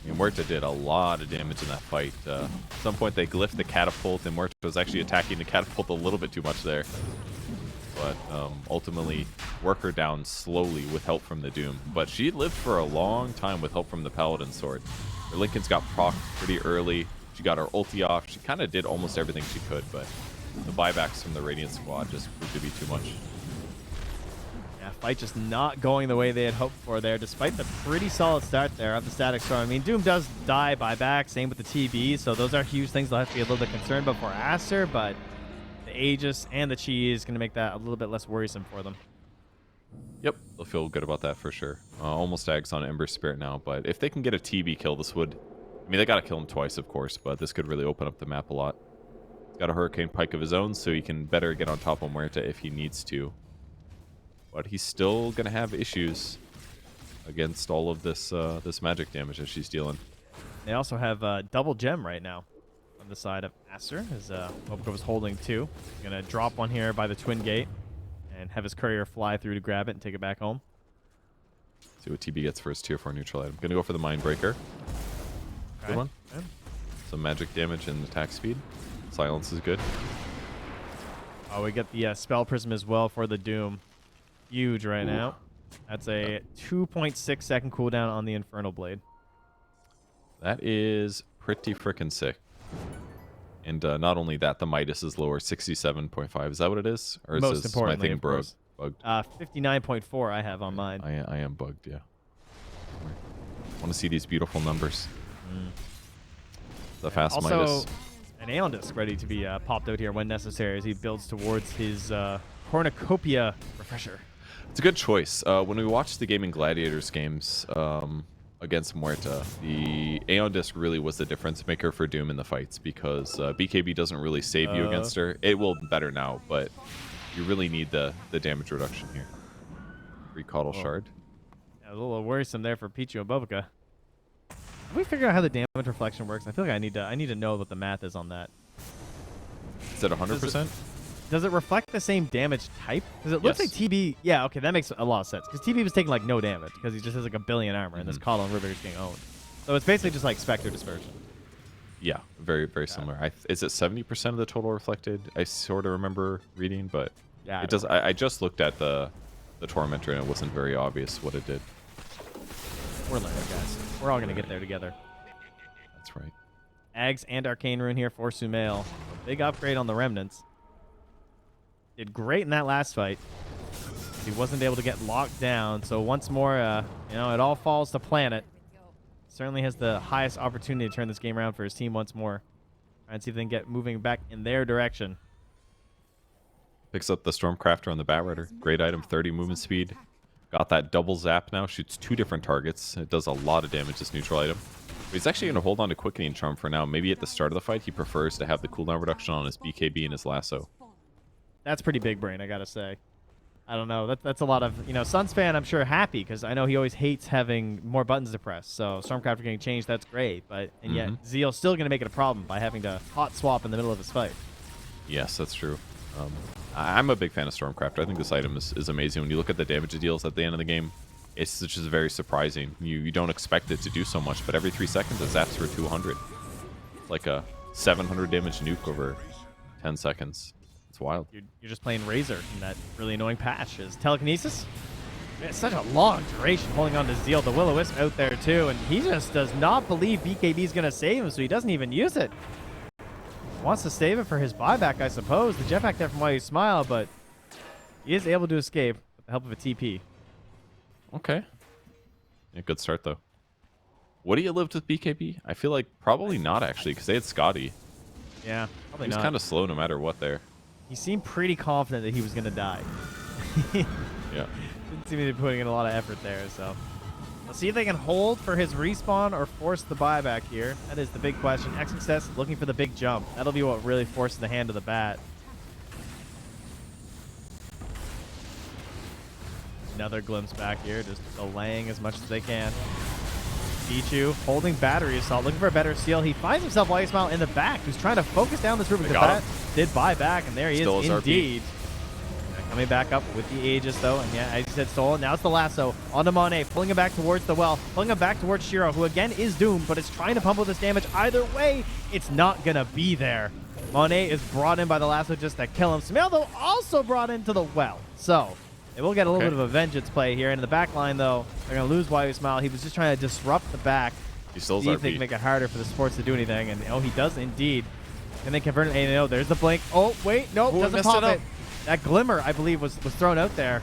And Muerta did a lot of damage in that fight. At some point, they glyphed the catapult, and Muerta was actually attacking the catapult a little bit too much there. But ultimately, work her down slowly with help from the Doom. But she lived for a long time with help from the Paladin Sword. Her Lincoln's got procced pretty early. She got her ulti off. She kind of did almost everything she could, but the buybacks from the Radiant squad just proved to be too much. Yeah, fight just not going the way they had hoped for there, despite the pretty solid start there of the Static Storm. I mean, Doom does die buyback, same with the TB, so those are huge things they'll have to be a little bit concerned about for Aster, but the Aegis and the Chi is going to make that a little bit less worrisome for them. Yep, they'll feel good about that for sure. Almost Ags on Ember Spirit now, but if they can get a TB kill, this would... I mean, they got to kill him twice, of course, but this could really open up the map a lot. He's got a Hurricane Pike of his own, so he can better get on top of Muerta if he needs to. But he's still going to have issues against all of this this magic damage that she's dealing. They also have double gem right now on the side of Aster, as Mobico was holding 2. He's going to drop one here by the Twin Gate and have his courier fly through to grab it and take it back home. See what TB gets for his tier 4 neutral item. Going to go for the Mindbreaker. Good one. Okay. Some magic damage and attack speed. Silence is good. Oh, we get the Spell Prism as well for the Doom. Huge right now. That's a 2.6 second cooldown on the Infernal Blade. That is pretty freaking sick. And not only that, the Midas is lower, 67.5. Is that what it is? Or Most is importantly, my thing of course. bugged? 59.4 I have on mine. I am bugged, yeah. I want to see these beautiful numbers. The fast also, Midas. an Aeon Disc ready to be popped out here when necessary as he builds towards his Cornucopia Refresher. It's a good choice. When we watched the Gaming Gladiators games against Muerta, the Aeon Disc really was the difference maker for Doom in the fights because BKB doesn't really save you against her. It will better now, but you really need the damage reduction here. Recall Shard. Yeah, a little worrisome there for Pichu and Bobica. Have we figured out how the damage reflection works? I feel like I need to know what the math is on that. Is it 100%? Does it reflect the same damage type? Because it looks like TB... Yeah, okay, that makes a lot of sense. Because TB was taking, like, no damage. Because he just has, like, a billion armor. And this Call and River is being owned. So it's basically just, like, Spectre Dispersion. Yeah, very, very similar. Is it 70% of the total reflected? I sort of remember reading, but Yeah, I it don't does. I just looked at the Tormentor, and it wasn't very obvious what it did. We're learning, guys. We're all gonna get there together. That's right. Ags and Arcane Rune here for Sumail. Big upgrade on the Remnants. Did great in that last fight. He wasn't able to get locked down, so once more, you know, it all falls to Planet. Certainly has the highest opportunity to turn this game around for his team once more. Try and see if they can get moving back in their direction. Picks up the Stormcrafter on the Batrider. Great item, 30 movement speed. Got that double zap now. Shoots 2 different targets. It does a lot of damage, this neutral item. But he's actually going to hold on to Quickening Charm for now. Maybe at the start of the fight, he prefers to have the cooldown reduction on his BKB and his lasso. That's pretty big brain, I gotta say. I don't know. That's a lot of, you know, Suns fan, I'm sure, happy because I know he always hates having more buttons to press. So Stormcrafter getting changed, that's great. But and yet Zeal's still going to make it a problem by having to hot swap in the middle of his fight. Yes, that's true. I'm a big fan of Stormcrafter. I think this item is amazing. When you look at the damage it deals at the end of the game, it's just very surprising. You don't expect it to do so much, but every 3 seconds it zaps for 200. It's like a 700 damage nuke over 10 seconds. It's wild. You're just playing Razor in that really annoying patch. Is Telekinesis? It's such a long duration holding on to Zeal. The Will-O-Wisp out there too, and he just does not believe BKB is going to save him, so he doesn't even use it. Wants to save it for his buyback, I suppose. The jetpack there from Why You Smile, but he is able to escape with the help of a TP. Okay. Yeah, good start, though. Would he have lived with BKB? I feel like probably not, actually, because they had Scotty. Yeah, probably He was not. kind of slow no matter what there. He seemed pretty confident that he was going to die. Yeah. Didn't seem to be putting in a lot of effort there, so. Let's see if they can hold for his respawn or force the buyback here. That is the big question. XXS looking for the big jump. That'll be what really forces the hand to the bat. Another glimpse back here, just delaying as much as they can. Pichu holding battery assault, looking for a better seal. He finds himself White Smile in the back, who's trying to focus down this Rubik. The bat did buy back, and there he Still is indeed. Coming back up with the Aegis, though, and yeah, as you said, stolen. Now it's the lasso onto Monet, pulling him back towards the well, pulling him back towards Shiro, who again is doomed, but is trying to pump with this damage. Either way, it's not gonna be there. Monet is brought in by the lasso just to kill him. Sumail, though, also brought into the well. So they will get a little bit of a vengeance play here. And in the back line, though, they're gonna lose Why You Smile. He was just trying to disrupt the back. He still See if they can make it harder for the sports to do anything. And oh, he does indeed. And they convert it. And there's the blink. Oh, wait, nope, doesn't pop it. That glimmer, I believe, was thrown out there.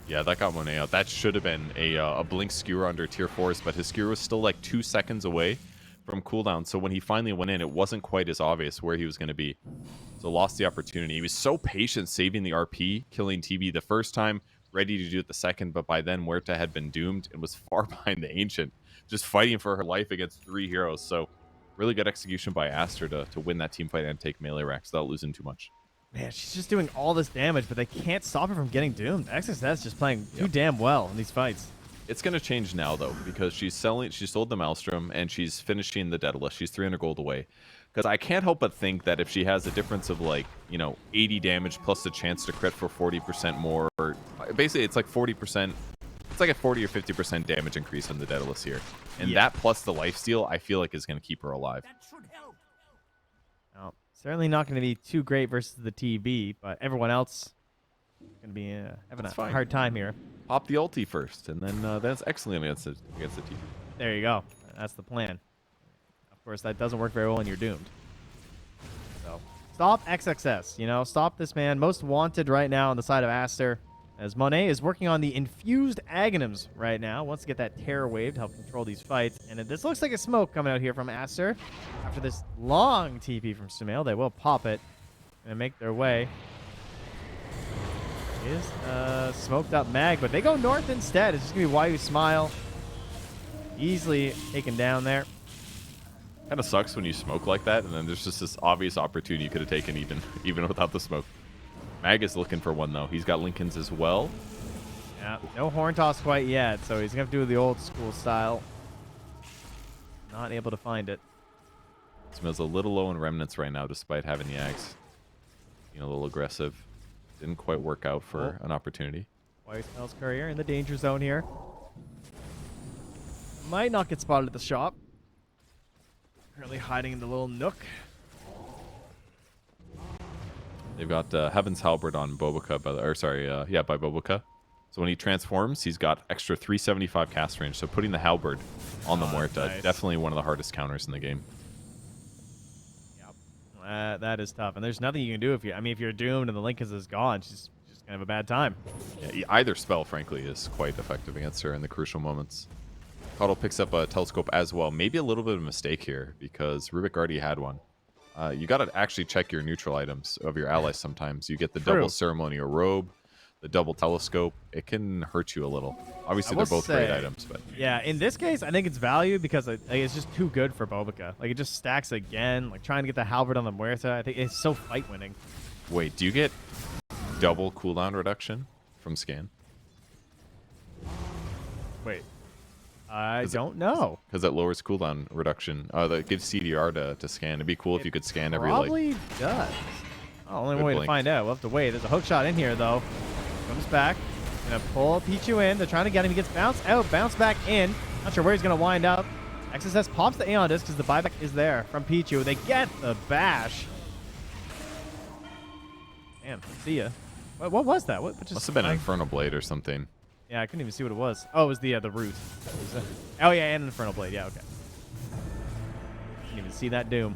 Yeah, that got Monet out. That should have been a blink skewer under tier 4s, but his skewer was still like 2 seconds away from cooldown. So when he finally went in, it wasn't quite as obvious where he was going to be. So lost the opportunity. He was so patient saving the RP, killing TB the first time, ready to do it the second, but by then Huerta had been doomed and was far behind the Ancient, just fighting for her life against 3 heroes. So really good execution by Aster to win that team fight and take melee racks without losing too much. Man, she's just doing all this damage, but they can't stop her from getting doomed. XXS just playing too damn well in these fights. It's going to change now, though, because she sold the Maelstrom, and she's finishing the Daedalus. She's 300 gold away. Because I can't help but think that if she has a difference of, like, 80 damage plus the chance to crit for 40% more, or basically it's like 40%, it's like a 40 or 50% damage increase in the Daedalus here. And that plus the lifesteal, I feel like is going to keep her alive. Oh, certainly not going to be too great versus the TB, but everyone else going to be having a hard time here. Pop the ulti first, and then that's excellent against the TB. There you go. That's the plan. Of course, that doesn't work very well when you're doomed. So stop XXS. Stop this man. Most wanted right now on the side of Aster, as Monet is working on the infused Aghanims right now. Wants to get that terror wave to help control these fights. And this looks like a smoke coming out here from Aster. After this long TP from Sumail, they will pop it and make their way. Is smoked up mag, but they go north instead. It's just going to be Why You Smile. Easily taken down there. Kind of sucks when you smoke like that, and then there's just this obvious opportunity you could have taken even without the smoke. Mag is looking for one, though. He's got Lincolns as well. Yeah, no horn toss quite yet, so he's going to have to do the old school style. Not able to find it. Smells a little low in remnants right now, despite having the axe. Being a little aggressive. Didn't quite work out for an opportunity. Why You Smile's courier in the danger zone here. Might not get spotted at the shop. Currently hiding in the little nook. They've got Heaven's Halberd on Bobica, by Bobica. So when he transforms, he's got extra 375 cast range. So putting the Halberd on the Muerta, nice. definitely one of the hardest counters in the game. Yep. That is tough. And there's nothing you can do if if you're doomed and the Link is gone, she's just gonna have a bad time. Yeah, either spell, frankly, is quite effective against her in the crucial moments. Caudle picks up a telescope as well. Maybe a little bit of a mistake here because Rubik already had one. You got to actually check your neutral items of your allies sometimes. You get the double ceremonial robe, the double telescope. It can hurt you a little. Obviously, they're both great items, but yeah, in this case, I think it's value because it's just too good for Bobica. Like, it just stacks again. Like, trying to get the Halberd on the Muerta, I think it's so fight winning. Wait, do you get double cooldown reduction from scan? Wait. I don't know. Because it lowers cooldown reduction. That gives CDR to scan. It'd be cool if you could scan every Probably does. Oh, only way to find out. We'll have to wait. There's a hook shot in here, though. Comes back. Gonna pull Pichu in. They're trying to get him. He gets bounced out. Bounce back in. Not sure where he's gonna wind up. XSS pops the Aeon disc because the buyback is there from Pichu. They get the bash. Damn. See ya. What was that? What just must have been an Infernal Blade or something. Yeah, I couldn't even see what it was. Oh, it was the root. Oh yeah, and an Infernal Blade. Yeah, okay. Didn't even see that doom.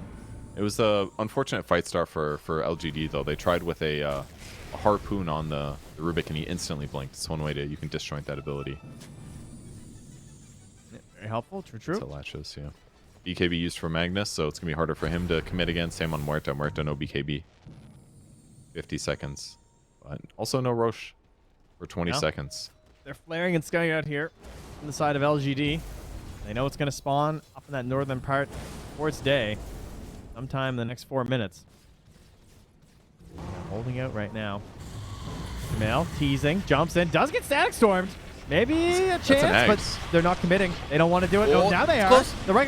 It was a unfortunate fight start for LGD though. They tried with a harpoon on the Rubik and he instantly blinked. It's one way you can disjoint that ability. Very helpful. True. So latches, yeah. BKB used for Magnus, so it's gonna be harder for him to commit again. Same on Muerta. Muerta no BKB. 50 seconds, but also no Roche for 20 seconds. They're flaring and skying out here on the side of LGD. They know it's going to spawn up in that northern part towards day sometime in the next 4 minutes. They're holding out right now. Camille teasing, jumps in, does get static stormed. Maybe a chance, but they're not committing. They don't want to do it. Oh, now they are. Close. The right,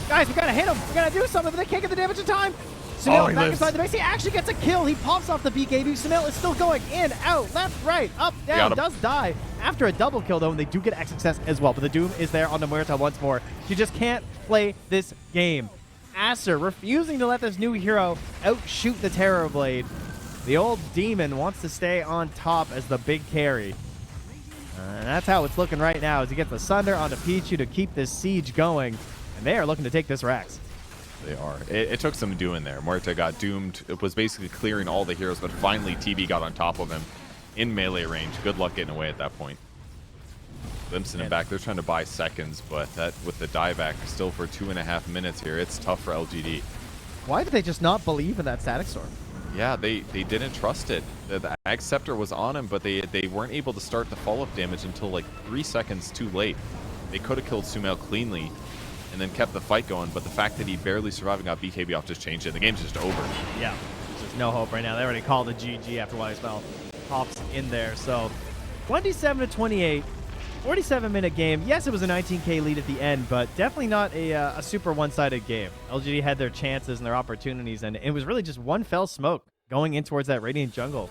guys, we got to hit him. We got to do something, but they can't get the damage in time. Sunil back inside the base. He actually gets a kill. He pops off the BKB. Sunil is still going in, out, left, right, up, down. Does die after a double kill, though, and they do get success as well. But the Doom is there on the Muerta once more. She just can't play this game. Aster refusing to let this new hero outshoot the Terror Blade. The old demon wants to stay on top as the big carry. And that's how it's looking right now as he gets the Sunder onto Pichu to keep this siege going. And they are looking to take this Rax. They are. It took some doing there. Muerta got doomed. It was basically clearing all the heroes, but finally TB got on top of him in melee range. Good luck getting away at that point. Glimpsing him back. They're trying to buy seconds, but that with the dieback still for 2.5 minutes here, it's tough for LGD. Why did they just not believe in that static storm? Yeah, they didn't trust it. The Ag Scepter was on him, but they weren't able to start the follow-up damage until like 3 seconds too late. They could have killed Sumail cleanly and then kept the fight going, but the fact that he barely survived and got BKB off just changed it. The game's just over. Yeah, there's no hope right now. They already called a GG after Wily Spell pops in there. So 27-28, 47-minute game. Yes, it was a 19K lead at the end, but definitely not a super one-sided game. LGD had their chances and their opportunities, and it was really just one fell smoke going in towards that Radiant jungle.